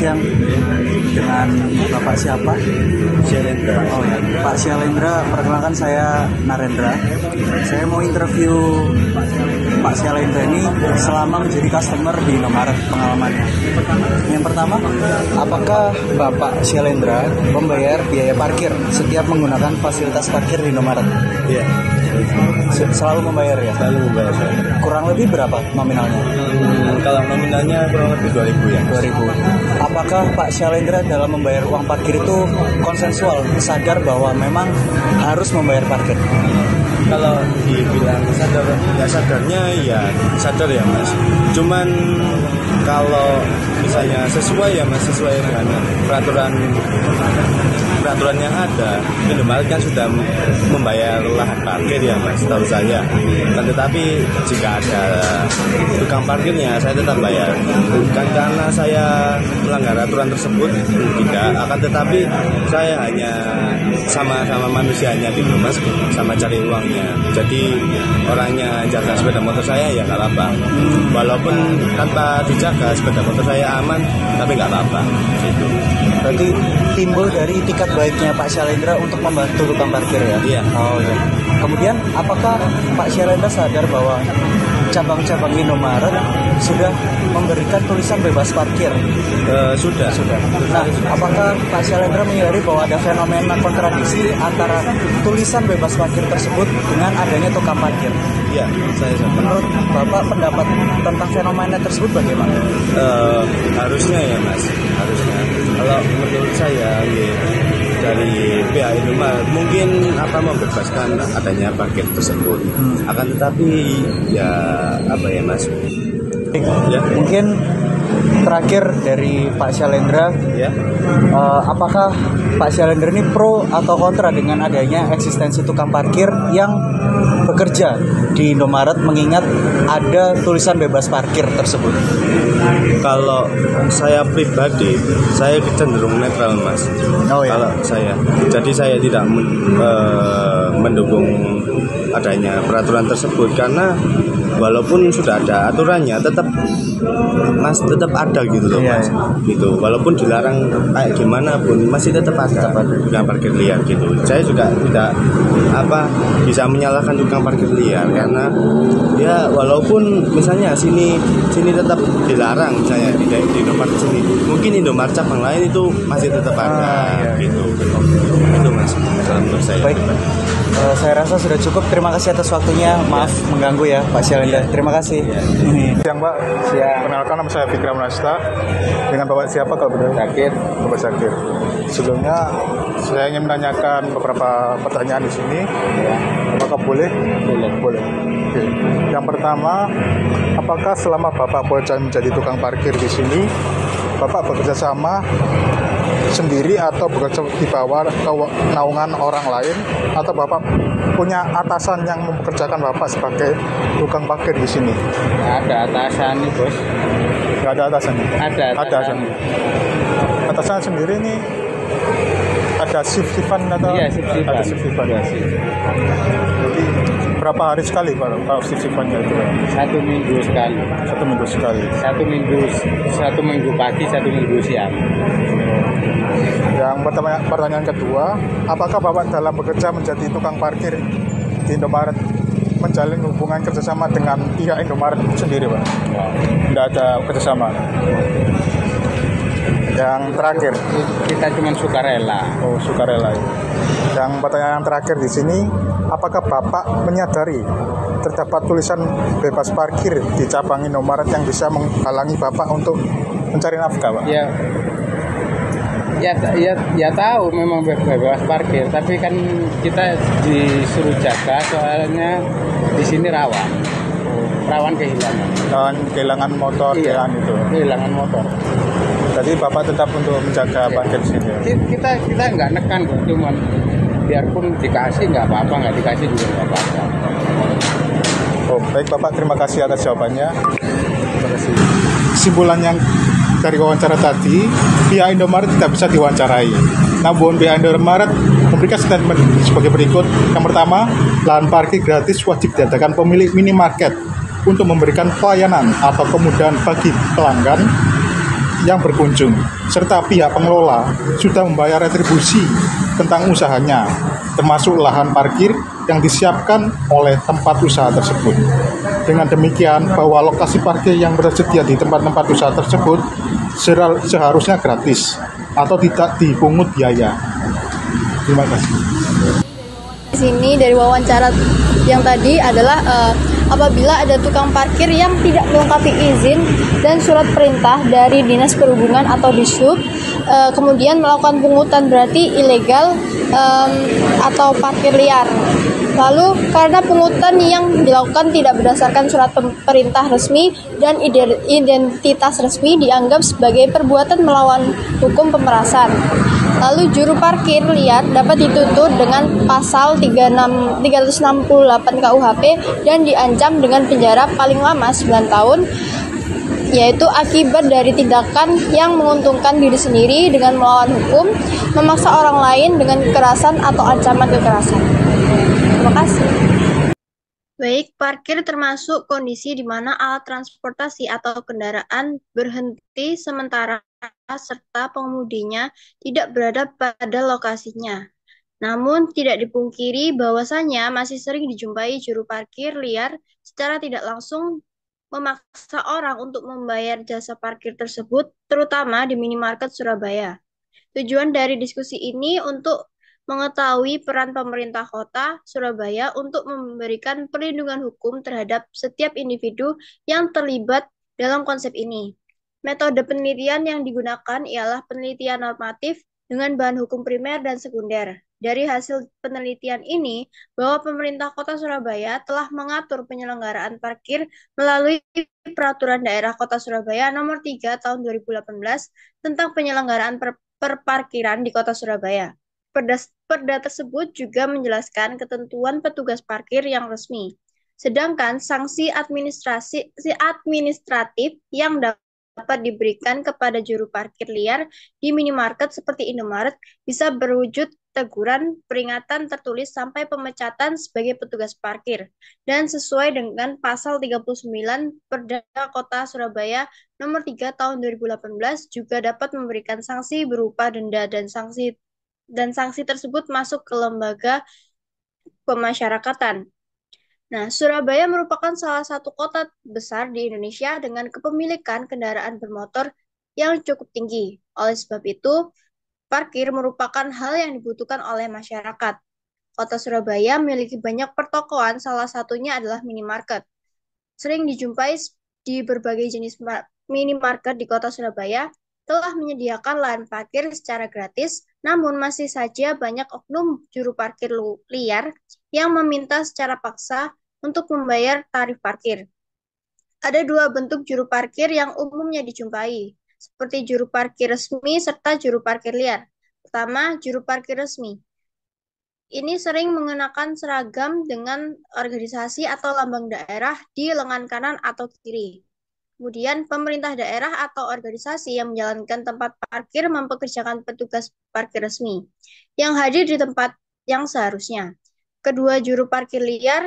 siang. Dengan Bapak siapa? Syalendra. Oh ya, Pak Syalendra, perkenalkan saya Narendra. Saya mau interview Pak Syalendra ini selama menjadi customer di Indomaret, pengalamannya. Yang pertama, apakah Bapak Syalendra membayar biaya parkir setiap menggunakan fasilitas parkir di Indomaret? Iya. Selalu membayar ya? Selalu membayar. Kurang lebih berapa nominalnya? Kalau nominalnya kurang lebih 2.000 ya. 2.000. Apakah Pak Syalendra dalam membayar uang parkir itu konsensual, sadar bahwa memang harus membayar parkir? Kalau dibilang sadar, ya sadarnya ya sadar ya Mas. Cuman kalau misalnya sesuai ya Mas, sesuai dengan peraturan yang ada, Indomaret kan sudah membayar lahan parkir ya Mas, tahu saya. Dan tetapi jika ada tukang parkirnya, saya tetap bayar. Bukan karena saya melanggar aturan tersebut, tidak. Akan tetapi saya hanya sama manusianya gitu Mas, sama cari uangnya. Jadi orangnya jaga sepeda motor saya ya nggak apa-apa. Walaupun tanpa dijaga sepeda motor saya aman, tapi nggak apa-apa. Gitu. Berarti timbul dari itikat baiknya Pak Syalendra untuk membantu tukang parkir ya? Iya. Oh iya. Kemudian apakah Pak Syalendra sadar bahwa cabang-cabang Indomaret sudah memberikan tulisan bebas parkir? Sudah. Nah, apakah Pak Syalendra menyadari bahwa ada fenomena kontradiksi antara tulisan bebas parkir tersebut dengan adanya tukang parkir? Iya, saya sadar. Menurut Bapak, pendapat tentang fenomena tersebut bagaimana? Harusnya ya Mas, harusnya. Kalau menurut saya ya, dari pihak Indomaret mungkin membebaskan adanya parkir tersebut. Akan tetapi ya apa ya Mas? Ya. Mungkin terakhir dari Pak Syalendra, Ya. Apakah Pak Syalendra ini pro atau kontra dengan adanya eksistensi tukang parkir yang bekerja di Indomaret mengingat ada tulisan bebas parkir tersebut? Kalau saya pribadi, saya cenderung netral Mas. Oh ya. Kalau jadi saya tidak mendukung adanya peraturan tersebut karena walaupun sudah ada aturannya tetap ada gitu loh Mas. Gitu. Walaupun dilarang kayak gimana pun masih tetap ada tukang parkir liar gitu. Saya juga tidak bisa menyalahkan tukang parkir liar karena ya walaupun misalnya sini tetap dilarang misalnya di Indomaret sini. Mungkin Indomaret cabang lain itu masih tetap ada gitu. Itu Mas menurut saya. Baik. Saya rasa sudah cukup. Terima kasih atas waktunya. Maaf mengganggu ya Pak Syalendra. Terima kasih. Siang Pak. Siang. Perkenalkan nama saya Fikra Munasta. Dengan Bapak siapa kalau benar? Sakit. Bapak Zakir. Sebelumnya saya ingin menanyakan beberapa pertanyaan di sini. Apakah boleh? Boleh. Oke. Yang pertama, apakah selama Bapak bekerja menjadi tukang parkir di sini, Bapak bekerja sama sendiri atau bekerja di bawah naungan orang lain, atau Bapak punya atasan yang mempekerjakan Bapak sebagai tukang parkir di sini? Ada atasan nih Bos. Nggak ada atasan? Ada atasan. Atasan sendiri ini ada shift-shiftan atau? Iya, shift-shiftan. Ada shift-shiftan. Iya, Jadi berapa hari sekali kalau shift-shiftannya itu? 1 minggu sekali. 1 minggu sekali. 1 minggu pagi, 1 minggu siang. Yang pertanyaan kedua, apakah Bapak dalam bekerja menjadi tukang parkir di Indomaret menjalin hubungan kerjasama dengan pihak Indomaret sendiri, Pak? Tidak ada kerjasama. Yang terakhir, Kita cuma sukarela. oh sukarela. Yang pertanyaan terakhir di sini, apakah Bapak menyadari terdapat tulisan bebas parkir di cabang Indomaret yang bisa menghalangi Bapak untuk mencari nafkah, Pak? Ya tahu memang bebas parkir, tapi kan kita disuruh jaga soalnya di sini rawan kehilangan. Dan kehilangan motor, Iya, kehilangan motor. Jadi Bapak tetap untuk menjaga parkir di sini. Kita nggak nekan kok, cuman biarpun dikasih nggak apa-apa, nggak dikasih juga nggak apa-apa. Oh, baik Bapak, terima kasih atas jawabannya. Terima kasih. Kesimpulan yang dari wawancara tadi, pihak Indomaret tidak bisa diwawancarai. Namun pihak Indomaret memberikan statement sebagai berikut. Yang pertama, lahan parkir gratis wajib diadakan pemilik minimarket untuk memberikan pelayanan atau kemudahan bagi pelanggan. yang berkunjung, serta pihak pengelola sudah membayar retribusi tentang usahanya, termasuk lahan parkir yang disiapkan oleh tempat usaha tersebut. Dengan demikian, bahwa lokasi parkir yang tersedia di tempat-tempat usaha tersebut seharusnya gratis atau tidak dipungut biaya. Terima kasih. Di sini dari wawancara yang tadi adalah apabila ada tukang parkir yang tidak melengkapi izin dan surat perintah dari Dinas Perhubungan atau Dishub, kemudian melakukan pungutan berarti ilegal atau parkir liar. Lalu karena pungutan yang dilakukan tidak berdasarkan surat perintah resmi dan identitas resmi dianggap sebagai perbuatan melawan hukum pemerasan. Lalu juru parkir liar dapat dituntut dengan pasal 368 KUHP dan diancam dengan penjara paling lama 9 tahun, yaitu akibat dari tindakan yang menguntungkan diri sendiri dengan melawan hukum, memaksa orang lain dengan kekerasan atau ancaman kekerasan. Terima kasih. Baik, parkir termasuk kondisi di mana alat transportasi atau kendaraan berhenti sementara serta pengemudinya tidak berada pada lokasinya. Namun, tidak dipungkiri bahwasanya masih sering dijumpai juru parkir liar secara tidak langsung memaksa orang untuk membayar jasa parkir tersebut, terutama di minimarket Surabaya. Tujuan dari diskusi ini untuk mengetahui peran pemerintah kota Surabaya untuk memberikan perlindungan hukum terhadap setiap individu yang terlibat dalam konsep ini. Metode penelitian yang digunakan ialah penelitian normatif dengan bahan hukum primer dan sekunder. Dari hasil penelitian ini, bahwa pemerintah kota Surabaya telah mengatur penyelenggaraan parkir melalui Peraturan Daerah Kota Surabaya Nomor 3 Tahun 2018 tentang penyelenggaraan perparkiran di Kota Surabaya. Perda tersebut juga menjelaskan ketentuan petugas parkir yang resmi. Sedangkan sanksi administratif yang dapat diberikan kepada juru parkir liar di minimarket seperti Indomaret bisa berwujud teguran, peringatan tertulis sampai pemecatan sebagai petugas parkir dan sesuai dengan pasal 39 Perda Kota Surabaya Nomor 3 Tahun 2018 juga dapat memberikan sanksi berupa denda dan sanksi tersebut masuk ke lembaga pemasyarakatan. Nah, Surabaya merupakan salah satu kota besar di Indonesia dengan kepemilikan kendaraan bermotor yang cukup tinggi. Oleh sebab itu, parkir merupakan hal yang dibutuhkan oleh masyarakat. Kota Surabaya memiliki banyak pertokoan, salah satunya adalah minimarket. Sering dijumpai di berbagai jenis minimarket di Kota Surabaya, telah menyediakan lahan parkir secara gratis, namun masih saja banyak oknum juru parkir liar yang meminta secara paksa untuk membayar tarif parkir. Ada dua bentuk juru parkir yang umumnya dijumpai, seperti juru parkir resmi serta juru parkir liar. Pertama, juru parkir resmi. Ini sering mengenakan seragam dengan organisasi atau lambang daerah di lengan kanan atau kiri. Kemudian, pemerintah daerah atau organisasi yang menjalankan tempat parkir mempekerjakan petugas parkir resmi yang hadir di tempat yang seharusnya. Kedua juru parkir liar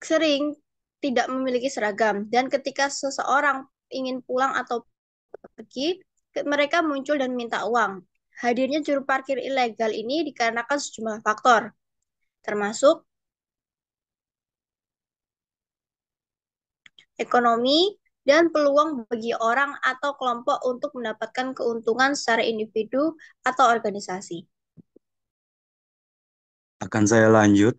sering tidak memiliki seragam, dan ketika seseorang ingin pulang atau pergi, mereka muncul dan minta uang. Hadirnya juru parkir ilegal ini dikarenakan sejumlah faktor, termasuk ekonomi, dan peluang bagi orang atau kelompok untuk mendapatkan keuntungan secara individu atau organisasi. Akan saya lanjut.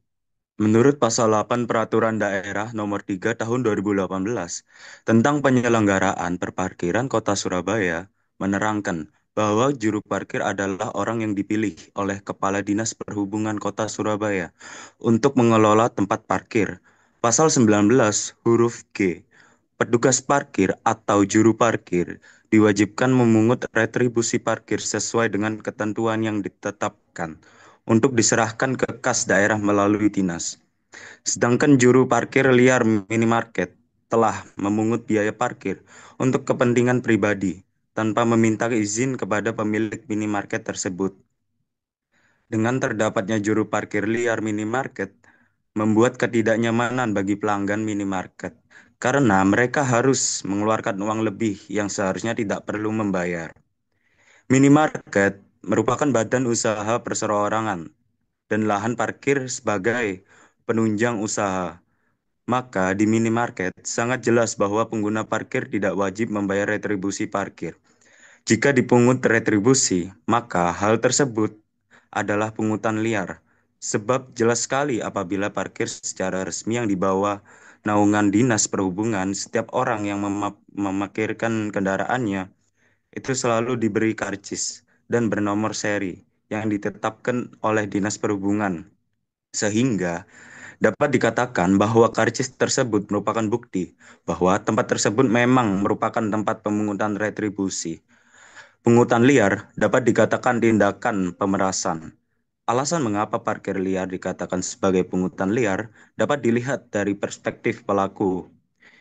Menurut Pasal 8 Peraturan Daerah Nomor 3 Tahun 2018 tentang penyelenggaraan perparkiran Kota Surabaya menerangkan bahwa juru parkir adalah orang yang dipilih oleh Kepala Dinas Perhubungan Kota Surabaya untuk mengelola tempat parkir. Pasal 19 huruf G. Petugas parkir atau juru parkir diwajibkan memungut retribusi parkir sesuai dengan ketentuan yang ditetapkan untuk diserahkan ke kas daerah melalui dinas. Sedangkan juru parkir liar minimarket telah memungut biaya parkir untuk kepentingan pribadi tanpa meminta izin kepada pemilik minimarket tersebut. Dengan terdapatnya juru parkir liar minimarket, membuat ketidaknyamanan bagi pelanggan minimarket karena mereka harus mengeluarkan uang lebih yang seharusnya tidak perlu membayar. Minimarket merupakan badan usaha perseorangan dan lahan parkir sebagai penunjang usaha. Maka di minimarket sangat jelas bahwa pengguna parkir tidak wajib membayar retribusi parkir. Jika dipungut retribusi, maka hal tersebut adalah pungutan liar. Sebab jelas sekali apabila parkir secara resmi yang dibawa naungan Dinas Perhubungan, setiap orang yang memarkirkan kendaraannya itu selalu diberi karcis dan bernomor seri yang ditetapkan oleh Dinas Perhubungan. Sehingga dapat dikatakan bahwa karcis tersebut merupakan bukti bahwa tempat tersebut memang merupakan tempat pemungutan retribusi. Pungutan liar dapat dikatakan tindakan pemerasan. Alasan mengapa parkir liar dikatakan sebagai pungutan liar dapat dilihat dari perspektif pelaku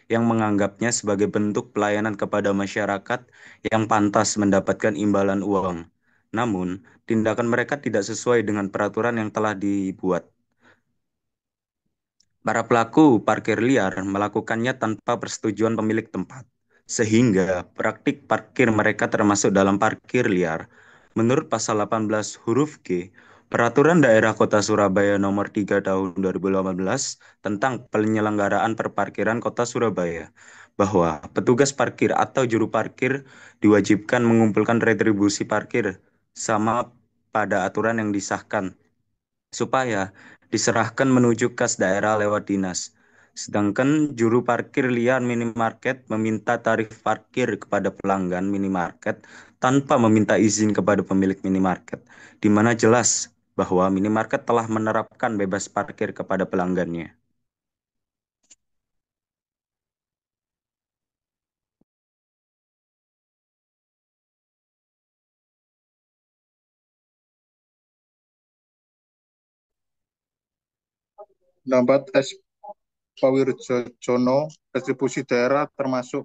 yang menganggapnya sebagai bentuk pelayanan kepada masyarakat yang pantas mendapatkan imbalan uang. Namun, tindakan mereka tidak sesuai dengan peraturan yang telah dibuat. Para pelaku parkir liar melakukannya tanpa persetujuan pemilik tempat, sehingga praktik parkir mereka termasuk dalam parkir liar. Menurut pasal 18 huruf G, Peraturan Daerah Kota Surabaya Nomor 3 Tahun 2018 tentang penyelenggaraan perparkiran Kota Surabaya, bahwa petugas parkir atau juru parkir diwajibkan mengumpulkan retribusi parkir sama pada aturan yang disahkan supaya diserahkan menuju kas daerah lewat dinas. Sedangkan juru parkir liar minimarket meminta tarif parkir kepada pelanggan minimarket tanpa meminta izin kepada pemilik minimarket, di mana jelas bahwa minimarket telah menerapkan bebas parkir kepada pelanggannya. Pendapat S. Pawirjono, retribusi daerah termasuk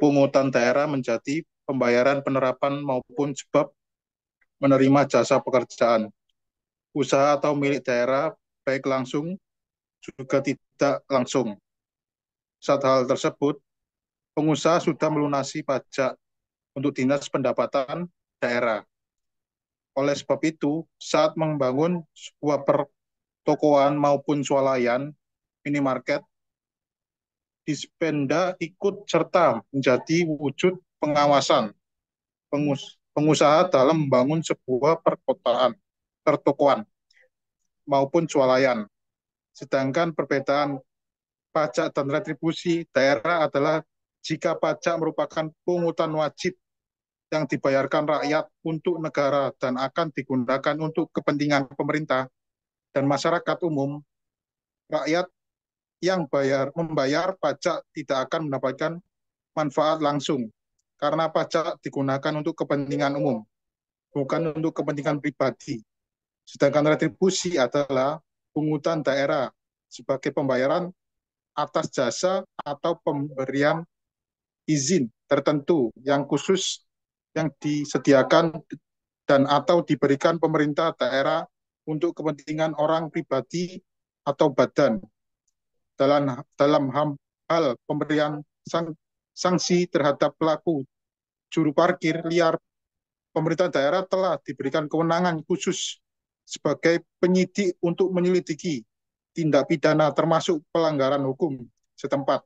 pungutan daerah menjadi pembayaran penerapan maupun sebab menerima jasa pekerjaan. Usaha atau milik daerah, baik langsung juga tidak langsung. Saat hal tersebut, pengusaha sudah melunasi pajak untuk Dinas Pendapatan Daerah. Oleh sebab itu, saat membangun sebuah pertokoan maupun swalayan, minimarket, Dispenda ikut serta menjadi wujud pengawasan pengusaha dalam membangun sebuah pertokoan maupun swalayan. Sedangkan perbedaan pajak dan retribusi daerah adalah jika pajak merupakan pungutan wajib yang dibayarkan rakyat untuk negara dan akan digunakan untuk kepentingan pemerintah dan masyarakat umum, rakyat yang membayar pajak tidak akan mendapatkan manfaat langsung karena pajak digunakan untuk kepentingan umum, bukan untuk kepentingan pribadi. Sedangkan retribusi adalah pungutan daerah sebagai pembayaran atas jasa atau pemberian izin tertentu yang khusus yang disediakan dan atau diberikan pemerintah daerah untuk kepentingan orang pribadi atau badan. Dalam hal pemberian sanksi terhadap pelaku juru parkir liar, pemerintah daerah telah diberikan kewenangan khusus sebagai penyidik untuk menyelidiki tindak pidana termasuk pelanggaran hukum setempat.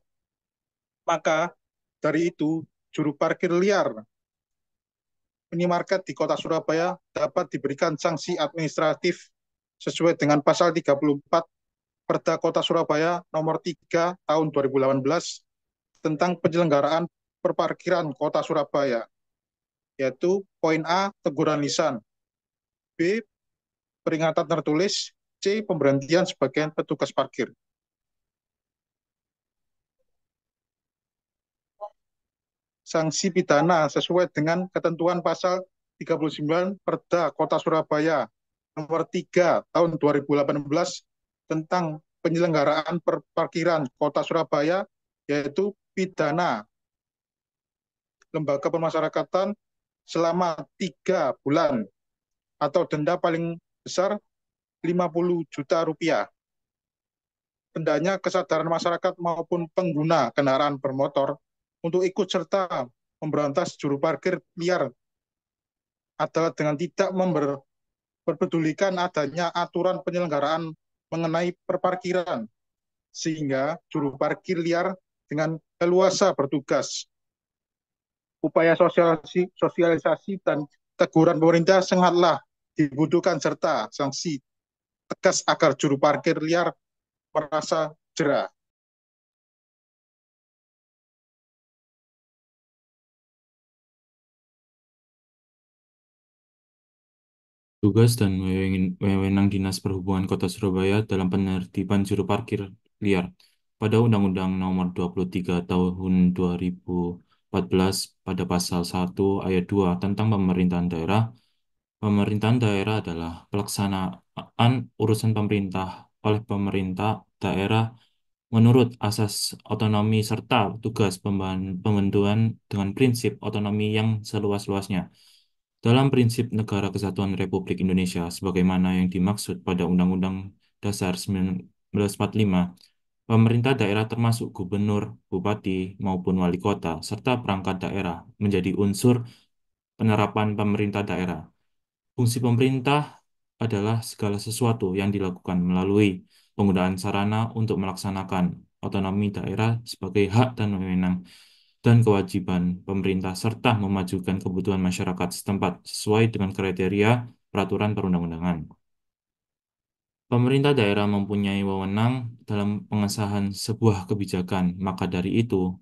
Maka dari itu, juru parkir liar minimarket di Kota Surabaya dapat diberikan sanksi administratif sesuai dengan pasal 34 Perda Kota Surabaya Nomor 3 Tahun 2018 tentang penyelenggaraan perparkiran Kota Surabaya, yaitu poin A, teguran lisan, B, peringatan tertulis, C, pemberhentian sebagai petugas parkir. Sanksi pidana sesuai dengan ketentuan pasal 39 Perda Kota Surabaya Nomor 3 Tahun 2018 tentang penyelenggaraan perparkiran Kota Surabaya, yaitu pidana lembaga pemasyarakatan selama 3 bulan atau denda paling besar 50 juta rupiah. hendaknya kesadaran masyarakat maupun pengguna kendaraan bermotor untuk ikut serta memberantas juru parkir liar adalah dengan tidak memperpedulikan adanya aturan penyelenggaraan mengenai perparkiran, sehingga juru parkir liar dengan leluasa bertugas. Upaya sosialisasi dan teguran pemerintah sangatlah dibutuhkan serta sanksi tegas agar juru parkir liar merasa jerah. Tugas dan wewenang Dinas Perhubungan Kota Surabaya dalam penertiban juru parkir liar. Pada Undang-Undang Nomor 23 Tahun 2014 pada Pasal 1 Ayat 2 tentang pemerintahan daerah adalah pelaksanaan urusan pemerintah oleh pemerintah daerah menurut asas otonomi serta tugas pembentukan dengan prinsip otonomi yang seluas-luasnya. Dalam prinsip Negara Kesatuan Republik Indonesia sebagaimana yang dimaksud pada Undang-Undang Dasar 1945, pemerintah daerah termasuk gubernur, bupati, maupun wali kota, serta perangkat daerah menjadi unsur penerapan pemerintah daerah. Fungsi pemerintah adalah segala sesuatu yang dilakukan melalui penggunaan sarana untuk melaksanakan otonomi daerah sebagai hak dan wewenang dan kewajiban pemerintah serta memajukan kebutuhan masyarakat setempat sesuai dengan kriteria peraturan perundang-undangan. Pemerintah daerah mempunyai wewenang dalam pengesahan sebuah kebijakan, maka dari itu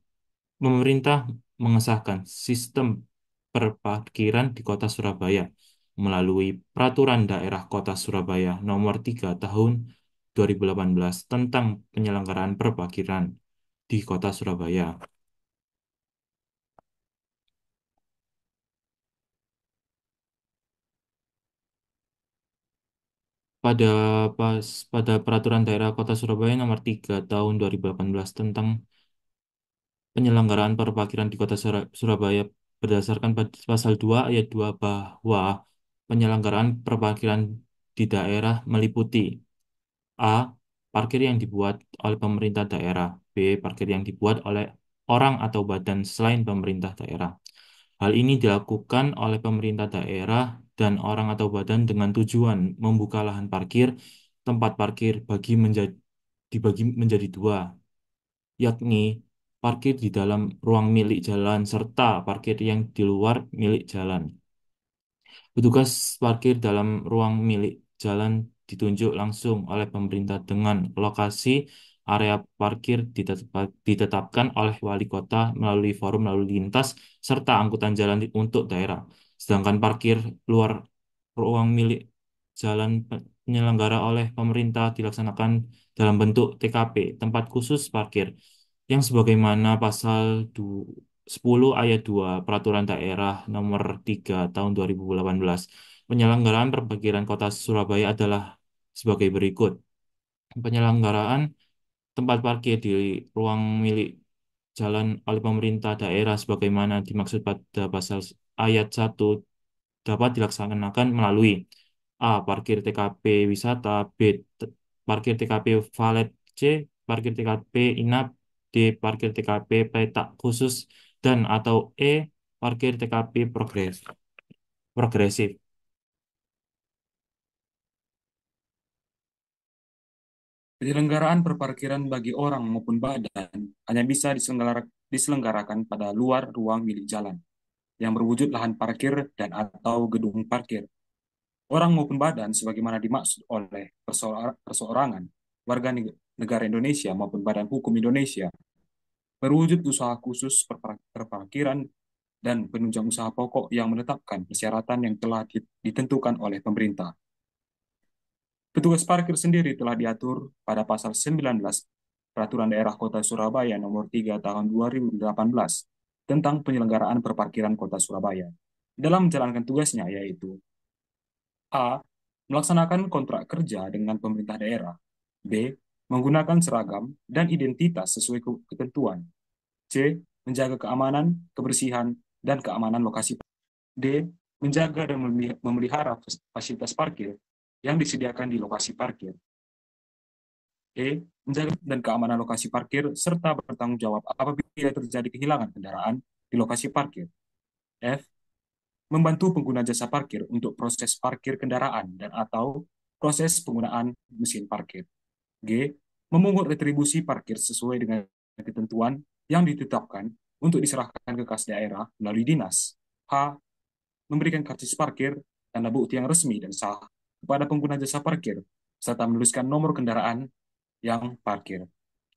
pemerintah mengesahkan sistem perparkiran di Kota Surabaya melalui Peraturan Daerah Kota Surabaya Nomor 3 Tahun 2018 tentang penyelenggaraan perparkiran di Kota Surabaya. pada pada Peraturan Daerah Kota Surabaya Nomor 3 Tahun 2018 tentang penyelenggaraan perparkiran di Kota Surabaya berdasarkan pasal 2 ayat 2 bahwa penyelenggaraan perparkiran di daerah meliputi A. Parkir yang dibuat oleh pemerintah daerah. B. Parkir yang dibuat oleh orang atau badan selain pemerintah daerah. Hal ini dilakukan oleh pemerintah daerah dan orang atau badan dengan tujuan membuka lahan parkir, tempat parkir dibagi menjadi dua, yakni parkir di dalam ruang milik jalan serta parkir yang di luar milik jalan. Petugas parkir dalam ruang milik jalan ditunjuk langsung oleh pemerintah dengan lokasi area parkir ditetapkan oleh wali kota melalui forum lalu lintas serta angkutan jalan untuk daerah. Sedangkan parkir luar ruang milik jalan penyelenggara oleh pemerintah dilaksanakan dalam bentuk TKP, tempat khusus parkir, yang sebagaimana pasal 10 ayat 2 Peraturan Daerah Nomor 3 Tahun 2018. Penyelenggaraan perparkiran Kota Surabaya adalah sebagai berikut. Penyelenggaraan tempat parkir di ruang milik jalan oleh pemerintah daerah sebagaimana dimaksud pada pasal ayat 1 dapat dilaksanakan melalui A. Parkir TKP wisata, B. Parkir TKP valet, C. Parkir TKP inap, D. Parkir TKP petak khusus, dan atau E. Parkir TKP progresif. Penyelenggaraan perparkiran bagi orang maupun badan hanya bisa diselenggarakan pada luar ruang milik jalan yang berwujud lahan parkir dan atau gedung parkir. Orang maupun badan sebagaimana dimaksud oleh perseorangan, warga negara Indonesia maupun badan hukum Indonesia berwujud usaha khusus perparkiran dan penunjang usaha pokok yang menetapkan persyaratan yang telah ditentukan oleh pemerintah. Petugas parkir sendiri telah diatur pada pasal 19 Peraturan Daerah Kota Surabaya Nomor 3 Tahun 2018 tentang penyelenggaraan perparkiran Kota Surabaya dalam menjalankan tugasnya, yaitu A. Melaksanakan kontrak kerja dengan pemerintah daerah. B. Menggunakan seragam dan identitas sesuai ketentuan. C. Menjaga keamanan, kebersihan, dan keamanan lokasi. D. Menjaga dan memelihara fasilitas parkir yang disediakan di lokasi parkir. E. menjaga dan keamanan lokasi parkir, serta bertanggung jawab apabila terjadi kehilangan kendaraan di lokasi parkir. F. Membantu pengguna jasa parkir untuk proses parkir kendaraan dan atau proses penggunaan mesin parkir. G. Memungut retribusi parkir sesuai dengan ketentuan yang ditetapkan untuk diserahkan ke kas daerah melalui dinas. H. Memberikan karcis parkir, tanda bukti yang resmi dan sah kepada pengguna jasa parkir, serta menuliskan nomor kendaraan yang parkir.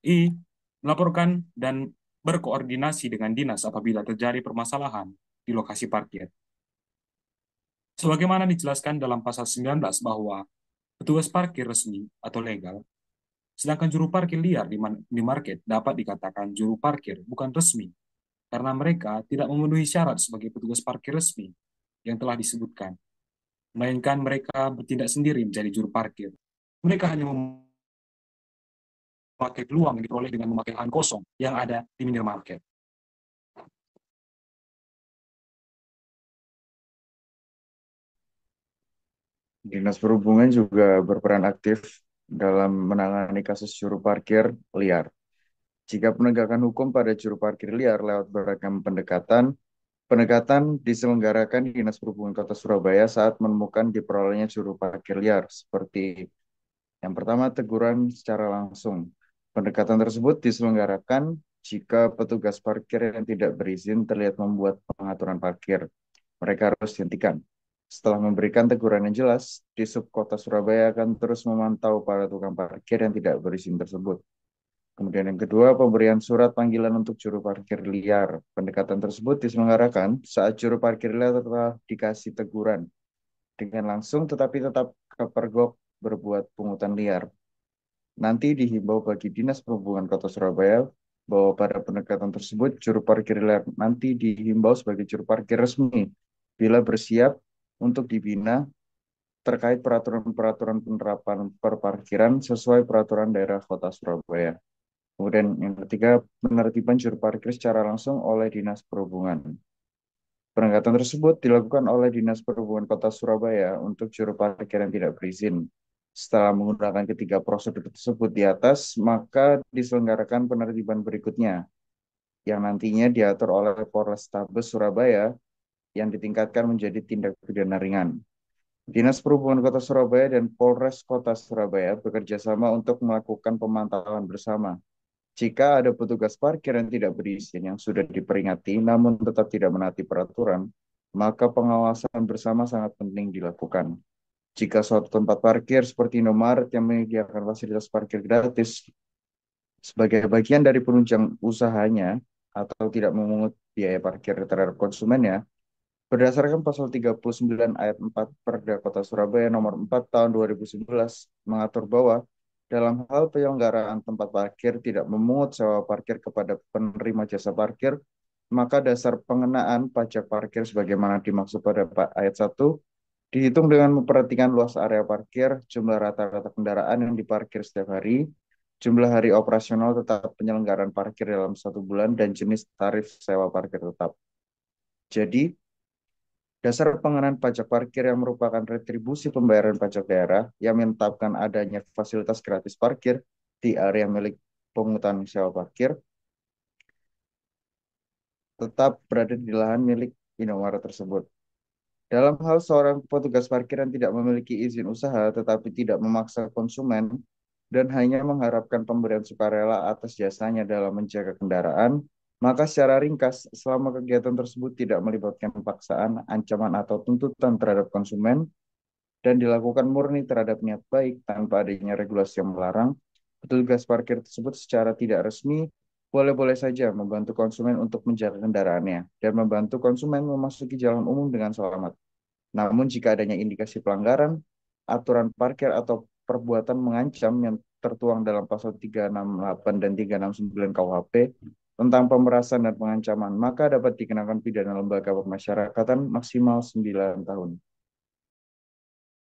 I. Melaporkan dan berkoordinasi dengan dinas apabila terjadi permasalahan di lokasi parkir. Sebagaimana dijelaskan dalam pasal 19 bahwa petugas parkir resmi atau legal, sedangkan juru parkir liar di market dapat dikatakan juru parkir bukan resmi, karena mereka tidak memenuhi syarat sebagai petugas parkir resmi yang telah disebutkan, melainkan mereka bertindak sendiri menjadi juru parkir. Mereka hanya memakai peluang yang diperoleh dengan memakai lahan kosong yang ada di minimarket. Dinas Perhubungan juga berperan aktif dalam menangani kasus juru parkir liar. Jika penegakan hukum pada juru parkir liar lewat beragam pendekatan diselenggarakan di Dinas Perhubungan Kota Surabaya saat menemukan diperolehnya juru parkir liar, seperti yang pertama, teguran secara langsung. Pendekatan tersebut diselenggarakan jika petugas parkir yang tidak berizin terlihat membuat pengaturan parkir. Mereka harus dihentikan. Setelah memberikan teguran yang jelas, Disub Kota Surabaya akan terus memantau para tukang parkir yang tidak berizin tersebut. Kemudian yang kedua, pemberian surat panggilan untuk juru parkir liar. Pendekatan tersebut diselenggarakan saat juru parkir liar telah dikasih teguran dengan langsung tetapi tetap kepergok berbuat pungutan liar. Nanti dihimbau bagi Dinas Perhubungan Kota Surabaya bahwa pada pendekatan tersebut juru parkir liar nanti dihimbau sebagai juru parkir resmi bila bersiap untuk dibina terkait peraturan-peraturan penerapan perparkiran sesuai peraturan daerah Kota Surabaya. Kemudian yang ketiga, penertiban juru parkir secara langsung oleh Dinas Perhubungan. Penegakan tersebut dilakukan oleh Dinas Perhubungan Kota Surabaya untuk juru parkir yang tidak berizin. Setelah menggunakan ketiga prosedur tersebut di atas, maka diselenggarakan penertiban berikutnya, yang nantinya diatur oleh Polrestabes Surabaya yang ditingkatkan menjadi tindak pidana ringan. Dinas Perhubungan Kota Surabaya dan Polres Kota Surabaya bekerja sama untuk melakukan pemantauan bersama. Jika ada petugas parkir yang tidak berizin yang sudah diperingati namun tetap tidak menaati peraturan, maka pengawasan bersama sangat penting dilakukan. Jika suatu tempat parkir seperti Indomaret yang menyediakan fasilitas parkir gratis sebagai bagian dari penunjang usahanya atau tidak memungut biaya parkir terhadap konsumennya, berdasarkan pasal 39 ayat 4 Perda Kota Surabaya nomor 4 tahun 2011 mengatur bahwa dalam hal penyelenggaraan tempat parkir tidak memungut sewa parkir kepada penerima jasa parkir, maka dasar pengenaan pajak parkir sebagaimana dimaksud pada ayat 1 dihitung dengan memperhatikan luas area parkir, jumlah rata-rata kendaraan yang diparkir setiap hari, jumlah hari operasional tetap penyelenggaraan parkir dalam 1 bulan, dan jenis tarif sewa parkir tetap. Jadi, dasar pengenaan pajak parkir yang merupakan retribusi pembayaran pajak daerah yang menetapkan adanya fasilitas gratis parkir di area milik pungutan sewa parkir tetap berada di lahan milik Indomaret tersebut. Dalam hal seorang petugas parkir yang tidak memiliki izin usaha tetapi tidak memaksa konsumen dan hanya mengharapkan pemberian sukarela atas jasanya dalam menjaga kendaraan, maka secara ringkas, selama kegiatan tersebut tidak melibatkan paksaan, ancaman, atau tuntutan terhadap konsumen, dan dilakukan murni terhadap niat baik tanpa adanya regulasi yang melarang, petugas parkir tersebut secara tidak resmi boleh-boleh saja membantu konsumen untuk menjaga kendaraannya dan membantu konsumen memasuki jalan umum dengan selamat. Namun jika adanya indikasi pelanggaran, aturan parkir atau perbuatan mengancam yang tertuang dalam pasal 368 dan 369 KUHP tentang pemerasan dan pengancaman, maka dapat dikenakan pidana lembaga pemasyarakatan maksimal 9 tahun.